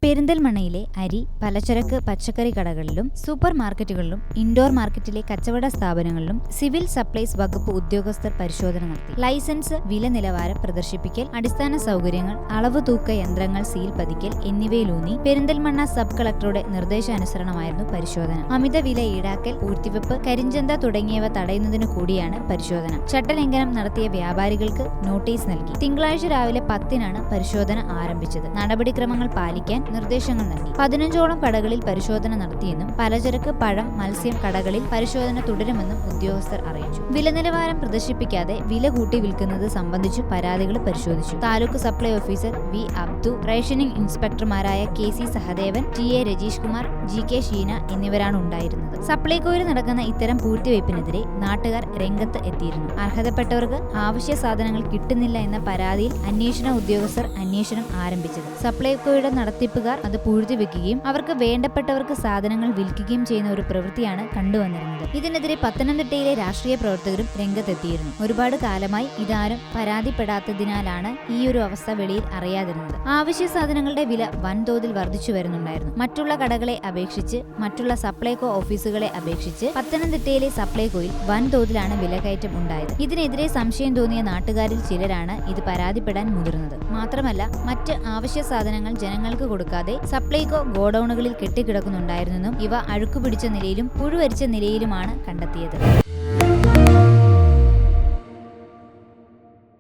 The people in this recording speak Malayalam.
പെരിന്തൽമണ്ണയിലെ അരി, പലചരക്ക്, പച്ചക്കറി കടകളിലും സൂപ്പർ മാർക്കറ്റുകളിലും ഇൻഡോർ മാർക്കറ്റിലെ കച്ചവട സ്ഥാപനങ്ങളിലും സിവിൽ സപ്ലൈസ് വകുപ്പ് ഉദ്യോഗസ്ഥർ പരിശോധന നടത്തി. ലൈസൻസ്, വില നിലവാരം പ്രദർശിപ്പിക്കൽ, അടിസ്ഥാന സൗകര്യങ്ങൾ, അളവ് തൂക്ക യന്ത്രങ്ങൾ സീൽ പതിക്കൽ എന്നിവയിലൂന്നി പെരിന്തൽമണ്ണ സബ് കളക്ടറുടെ നിർദ്ദേശാനുസരണമായിരുന്നു പരിശോധന. അമിത വില ഈടാക്കൽ, പൂഴ്ത്തിവെപ്പ്, കരിഞ്ചന്ത തുടങ്ങിയവ തടയുന്നതിനു കൂടിയാണ് പരിശോധന. ചട്ടലംഘനം നടത്തിയ വ്യാപാരികൾക്ക് നോട്ടീസ് നൽകി. തിങ്കളാഴ്ച രാവിലെ 10-നാണ് പരിശോധന ആരംഭിച്ചത്. നടപടിക്രമങ്ങൾ പാലിക്കാൻ നിർദ്ദേശങ്ങൾ നൽകി. 15ഓളം കടകളിൽ പരിശോധന നടത്തിയെന്നും പലചരക്ക്, പഴം, മത്സ്യം കടകളിൽ പരിശോധന തുടരുമെന്നും ഉദ്യോഗസ്ഥർ അറിയിച്ചു. വില നിലവാരം പ്രദർശിപ്പിക്കാതെ വില കൂട്ടി വിൽക്കുന്നത് സംബന്ധിച്ചു പരാതികൾ പരിശോധിച്ചു. Taluk supply officer V Abdu, rationing ഇൻസ്പെക്ടർമാരായ KC Sahadevan, TA Rajeesh Kumar, GK Sheena എന്നിവരാണ് ഉണ്ടായിരുന്നത്. സപ്ലൈകോയിൽ നടക്കുന്ന ഇത്തരം പൂഴ്ത്തിവയ്പ്പിനെതിരെ നാട്ടുകാർ രംഗത്ത് എത്തിയിരുന്നു. അർഹതപ്പെട്ടവർക്ക് ആവശ്യ സാധനങ്ങൾ കിട്ടുന്നില്ല എന്ന പരാതിയിൽ അന്വേഷണ ഉദ്യോഗസ്ഥർ അന്വേഷണം ആരംഭിച്ചത്. സപ്ലൈകോയുടെ നടത്തിപ്പുകാർ അത് പൂഴ്ത്തിവെക്കുകയും അവർക്ക് വേണ്ടപ്പെട്ടവർക്ക് സാധനങ്ങൾ വിൽക്കുകയും ചെയ്യുന്ന ഒരു പ്രവൃത്തിയാണ് കണ്ടുവന്നിരുന്നത്. ഇതിനെതിരെ പത്തനംതിട്ടയിലെ രാഷ്ട്രീയ പ്രവർത്തകരും രംഗത്തെത്തിയിരുന്നു. ഒരുപാട് കാലമായി ഇതാരും പരാതിപ്പെടാത്തതിനാലാണ് ഈ ഒരു അവസ്ഥ വെളിയിൽ അറിയാതിരുന്നത്. ആവശ്യ സാധനങ്ങളുടെ വില വൻതോതിൽ വർദ്ധിച്ചു വരുന്നുണ്ടായിരുന്നു. മറ്റുള്ള കടകളെ അപേക്ഷിച്ച്, മറ്റുള്ള സപ്ലൈകോ ഓഫീസുകളെ അപേക്ഷിച്ച് പത്തനംതിട്ടയിലെ സപ്ലൈകോയിൽ വൻതോതിലാണ് വിലക്കയറ്റം ഉണ്ടായത്. ഇതിനെതിരെ സംശയം തോന്നിയ നാട്ടുകാരിൽ ചിലരാണ് ഇത് പരാതിപ്പെടാൻ മുതിർന്നത്. മാത്രമല്ല, മറ്റ് ആവശ്യ സാധനങ്ങൾ ജനങ്ങൾക്ക് കൊടുക്കാതെ സപ്ലൈകോ ഗോഡൌണുകളിൽ കെട്ടിക്കിടക്കുന്നുണ്ടായിരുന്നെന്നും ഇവ അഴുക്കുപിടിച്ച നിലയിലും പുഴുവരിച്ച നിലയിലുമാണ് കണ്ടെത്തിയത്.